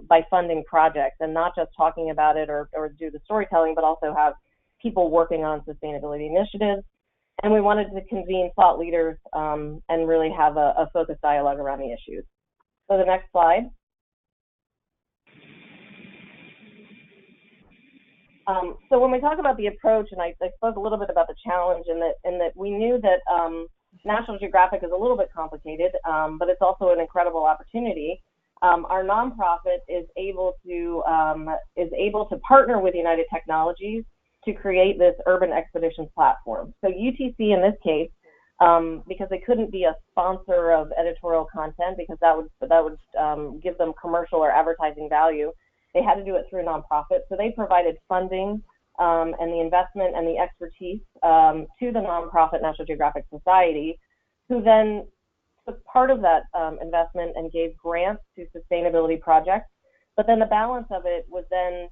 by funding projects and not just talking about it or do the storytelling, but also have people working on sustainability initiatives. And we wanted to convene thought leaders and really have a focused dialogue around the issues. So the next slide. So when we talk about the approach, and I spoke a little bit about the challenge in that we knew that National Geographic is a little bit complicated, but it's also an incredible opportunity. Our nonprofit is able to partner with United Technologies to create this urban expeditions platform. So UTC in this case, because they couldn't be a sponsor of editorial content because that would give them commercial or advertising value. They had to do it through a nonprofit. So they provided funding and the investment and the expertise to the nonprofit National Geographic Society, who then took part of that investment and gave grants to sustainability projects. But then the balance of it was then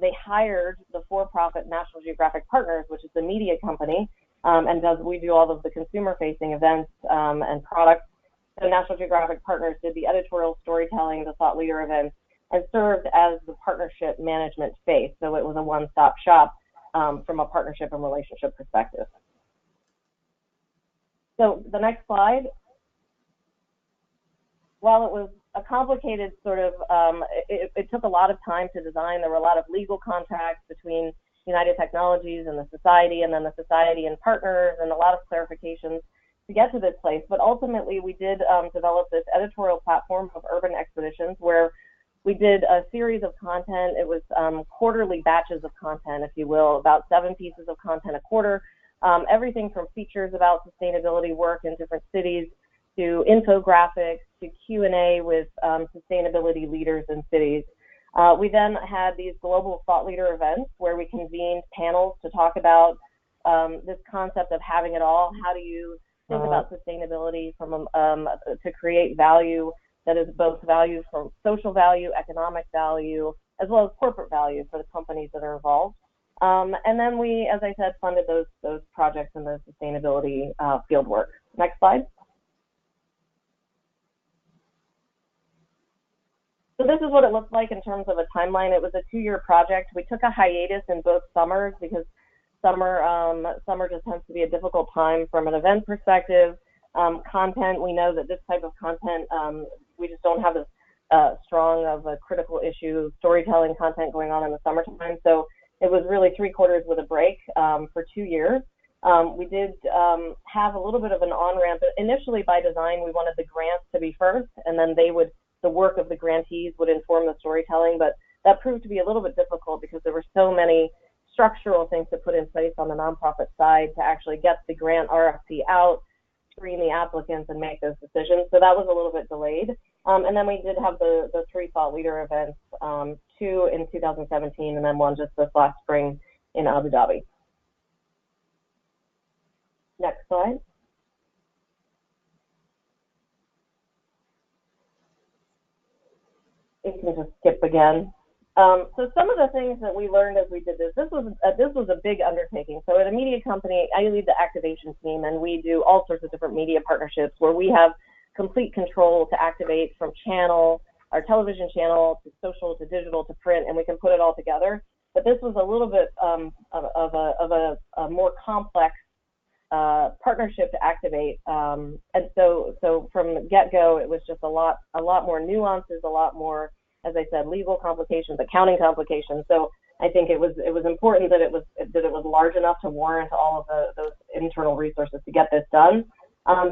they hired the for-profit National Geographic Partners, which is the media company, and we do all of the consumer-facing events and products. So National Geographic Partners did the editorial storytelling, the thought leader events, and served as the partnership management space. So it was a one-stop shop from a partnership and relationship perspective. So the next slide. While it was a complicated sort of, it took a lot of time to design. There were a lot of legal contracts between United Technologies and the society, and then the society and partners, and a lot of clarifications to get to this place. But ultimately, we did develop this editorial platform of urban expeditions where we did a series of content. It was quarterly batches of content, if you will, about 7 pieces of content a quarter, everything from features about sustainability work in different cities to infographics to Q&A with sustainability leaders in cities. We then had these global thought leader events where we convened panels to talk about this concept of having it all. How do you think about sustainability from to create value that is both value from social value, economic value, as well as corporate value for the companies that are involved. And then we, as I said, funded those projects in the sustainability field work. Next slide. So this is what it looked like in terms of a timeline. It was a 2-year project. We took a hiatus in both summers because summer just tends to be a difficult time from an event perspective. Content, we know that this type of content, we just don't have as strong of a critical issue storytelling content going on in the summertime. So it was really 3 quarters with a break for 2 years. We did have a little bit of an on-ramp. Initially, by design, we wanted the grants to be first, and then the work of the grantees would inform the storytelling. But that proved to be a little bit difficult because there were so many structural things to put in place on the nonprofit side to actually get the grant RFP out, screen the applicants, and make those decisions. So that was a little bit delayed. And then we did have the 3 thought leader events, 2 in 2017, and then 1 just this last spring in Abu Dhabi. Next slide. You can just skip again. So some of the things that we learned as we did this was a big undertaking. So at a media company, I lead the activation team, and we do all sorts of different media partnerships where we have complete control to activate from channel, our television channel, to social, to digital, to print, and we can put it all together. But this was a little bit of a more complex partnership to activate. And so from the get-go, it was just a lot more nuances, a lot more, as I said, legal complications, accounting complications. So I think it was important that it was large enough to warrant all of those internal resources to get this done.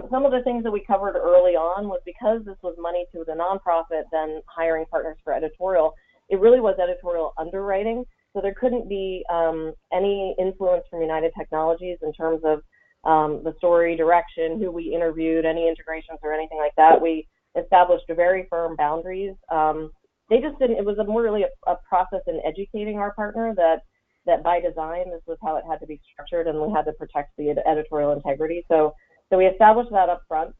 Some of the things that we covered early on was because this was money to the nonprofit, then hiring partners for editorial, it really was editorial underwriting. So there couldn't be any influence from United Technologies in terms of the story direction, who we interviewed, any integrations or anything like that. We established very firm boundaries. They just didn't, it was more really a process in educating our partner that by design, this was how it had to be structured, and we had to protect the editorial integrity. So we established that up front.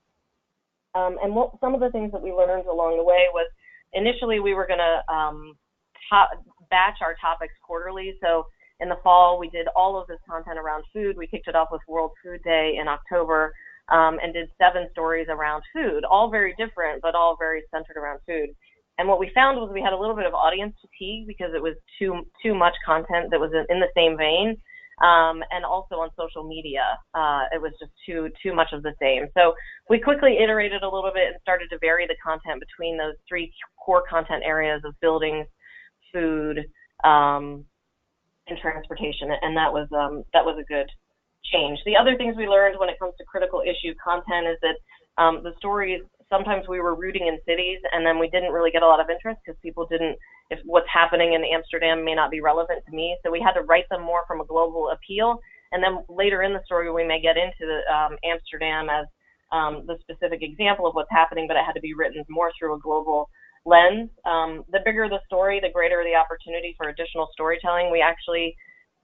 And some of the things that we learned along the way was initially we were going to batch our topics quarterly. So in the fall, we did all of this content around food. We kicked it off with World Food Day in October and did 7 stories around food, all very different, but all very centered around food. And what we found was we had a little bit of audience fatigue because it was too much content that was in the same vein. And also on social media, it was just too much of the same. So we quickly iterated a little bit and started to vary the content between those 3 core content areas of buildings, food, and transportation. And that was a good change. The other things we learned when it comes to critical issue content is that the stories, sometimes we were rooting in cities and then we didn't really get a lot of interest because people didn't, if what's happening in Amsterdam may not be relevant to me. So we had to write them more from a global appeal. And then later in the story, we may get into the, Amsterdam as the specific example of what's happening, but it had to be written more through a global lens. The bigger the story, the greater the opportunity for additional storytelling. We actually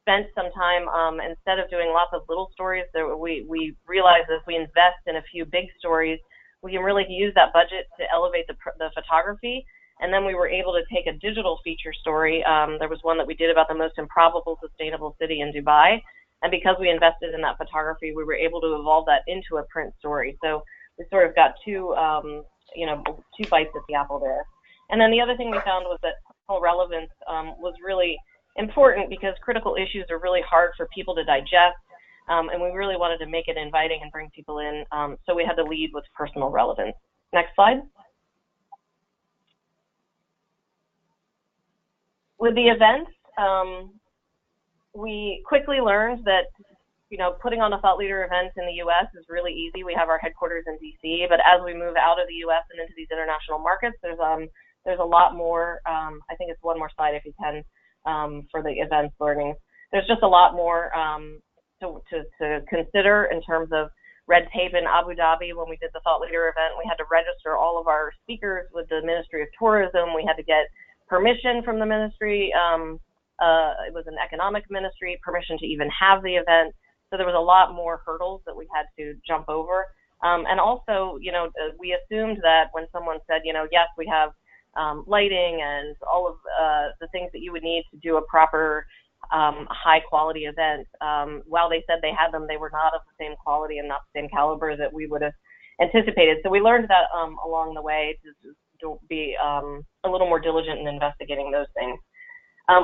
spent some time, instead of doing lots of little stories, that we realized if we invest in a few big stories, we can really use that budget to elevate the photography. And then we were able to take a digital feature story. There was one that we did about the most improbable sustainable city in Dubai. And because we invested in that photography, we were able to evolve that into a print story. So we sort of got two bites at the apple there. And then the other thing we found was that personal relevance was really important because critical issues are really hard for people to digest. And we really wanted to make it inviting and bring people in. So we had to lead with personal relevance. Next slide. With the events, we quickly learned that, putting on a thought leader event in the U.S. is really easy. We have our headquarters in D.C., but as we move out of the U.S. and into these international markets, there's a lot more. I think it's one more slide if you can for the events learning. There's just a lot more to consider in terms of red tape in Abu Dhabi. When we did the thought leader event, we had to register all of our speakers with the Ministry of Tourism. We had to get permission from the ministry. It was an economic ministry, permission to even have the event. So there was a lot more hurdles that we had to jump over. And also, we assumed that when someone said, yes, we have lighting and all of the things that you would need to do a proper high quality event. While they said they had them, they were not of the same quality and not the same caliber that we would have anticipated. So we learned that along the way to be a little more diligent in investigating those things.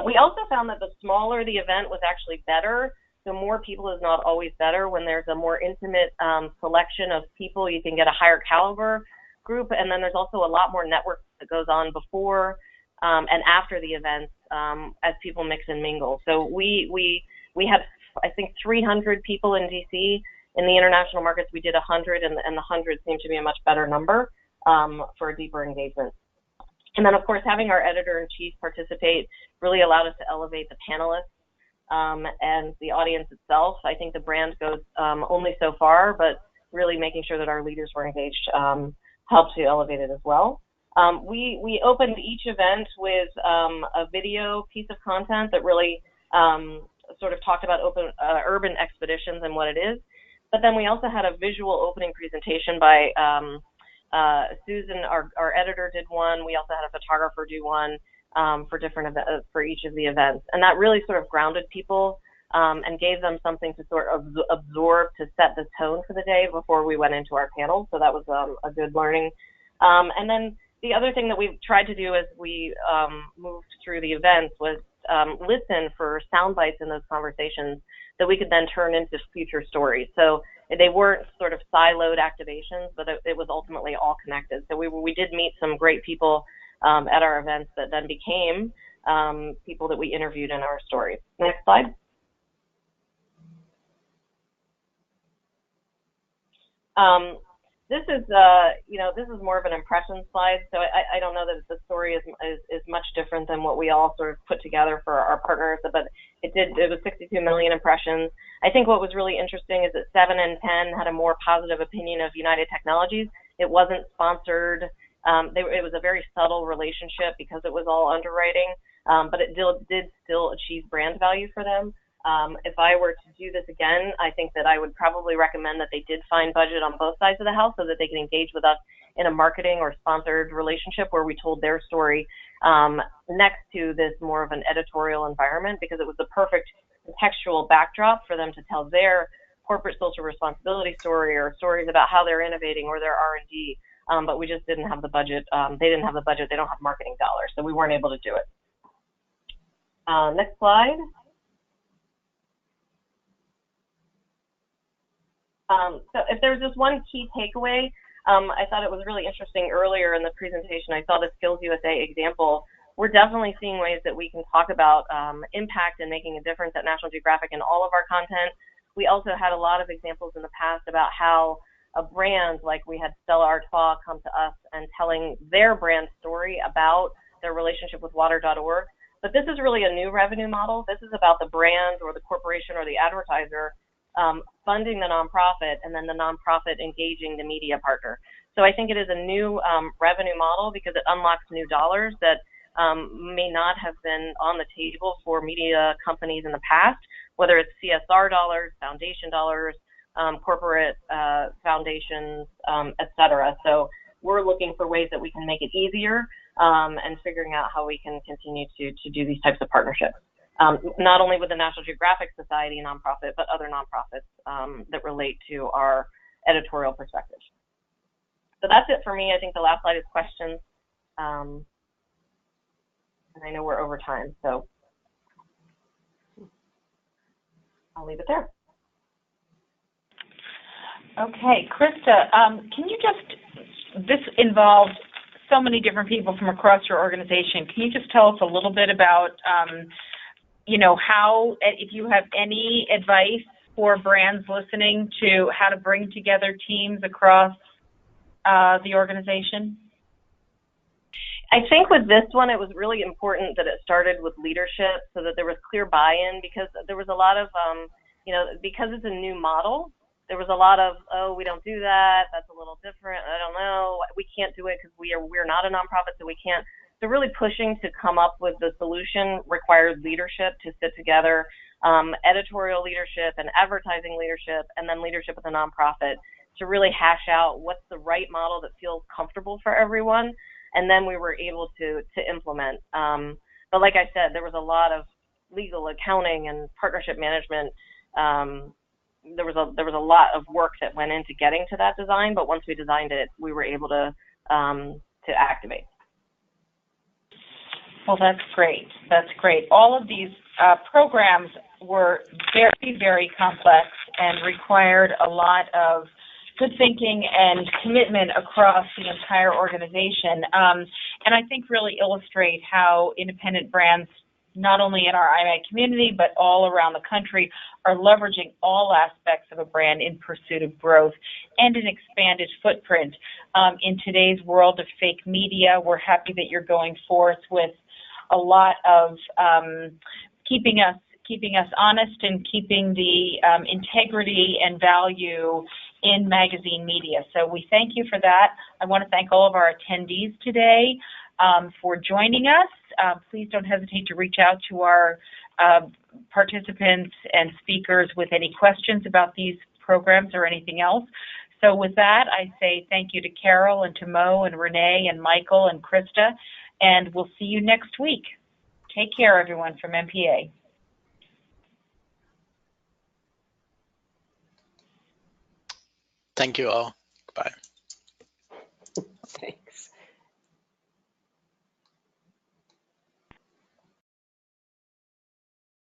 We also found that the smaller the event was actually better. So more people is not always better. When there's a more intimate selection of people, you can get a higher caliber group. And then there's also a lot more network that goes on before and after the events as people mix and mingle. So we had, I think, 300 people in DC. In the international markets, we did 100, and the 100 seemed to be a much better number for a deeper engagement. And then, of course, having our editor-in-chief participate really allowed us to elevate the panelists and the audience itself. I think the brand goes only so far, but really making sure that our leaders were engaged helped to elevate it as well. We opened each event with a video piece of content that really sort of talked about urban expeditions and what it is. But then we also had a visual opening presentation by Susan, our editor, did one. We also had a photographer do one for each of the events. And that really sort of grounded people and gave them something to sort of absorb to set the tone for the day before we went into our panel. So that was a good learning. And then the other thing that we tried to do as we moved through the events was listen for sound bites in those conversations that we could then turn into future stories. So they weren't sort of siloed activations, but it was ultimately all connected. So we did meet some great people at our events that then became people that we interviewed in our stories. Next slide. this is, this is more of an impression slide, so I don't know that the story is much different than what we all sort of put together for our partners, but it was 62 million impressions. I think what was really interesting is that 7 in 10 had a more positive opinion of United Technologies. It wasn't sponsored. It was a very subtle relationship because it was all underwriting, but it did still achieve brand value for them. If I were to do this again, I think that I would probably recommend that they did find budget on both sides of the house so that they can engage with us in a marketing or sponsored relationship where we told their story next to this more of an editorial environment, because it was the perfect contextual backdrop for them to tell their corporate social responsibility story or stories about how they're innovating or their R&D. But we just didn't have the budget. They didn't have the budget. They don't have marketing dollars, so we weren't able to do it. Next slide. So if there's just one key takeaway, I thought it was really interesting earlier in the presentation. I saw the Skills USA example. We're definitely seeing ways that we can talk about impact and making a difference at National Geographic in all of our content. We also had a lot of examples in the past about how a brand, like we had Stella Artois come to us and telling their brand story about their relationship with water.org. But this is really a new revenue model. This is about the brand or the corporation or the advertiser funding the nonprofit, and then the nonprofit engaging the media partner. So I think it is a new revenue model because it unlocks new dollars that may not have been on the table for media companies in the past, whether it's CSR dollars, foundation dollars, corporate foundations, et cetera. So we're looking for ways that we can make it easier and figuring out how we can continue to do these types of partnerships. Not only with the National Geographic Society nonprofit, but other nonprofits that relate to our editorial perspective. So that's it for me. I think the last slide is questions. And I know we're over time, so I'll leave it there. Okay, Krista, can you just, this involved so many different people from across your organization. Can you just tell us a little bit about how, if you have any advice for brands listening to how to bring together teams across the organization? I think with this one, it was really important that it started with leadership so that there was clear buy-in, because there was a lot of, because it's a new model, there was a lot of, oh, we don't do that, that's a little different, I don't know, we can't do it because we're not a nonprofit, so we can't. So really pushing to come up with the solution required leadership to sit together, editorial leadership and advertising leadership, and then leadership with the nonprofit to really hash out what's the right model that feels comfortable for everyone. And then we were able to implement. But like I said, there was a lot of legal, accounting, and partnership management. There was a lot of work that went into getting to that design. But once we designed it, we were able to activate. Well, that's great. That's great. All of these programs were very, very complex and required a lot of good thinking and commitment across the entire organization. And I think really illustrate how independent brands, not only in our IMAG community, but all around the country, are leveraging all aspects of a brand in pursuit of growth and an expanded footprint. In today's world of fake media, we're happy that you're going forth with a lot of keeping us honest and keeping the integrity and value in magazine media. So we thank you for that. I want to thank all of our attendees today for joining us. Please don't hesitate to reach out to our participants and speakers with any questions about these programs or anything else. So with that, I say thank you to Carol and to Mo and Renee and Michael and Krista, and we'll see you next week. Take care, everyone, from MPA. Thank you all.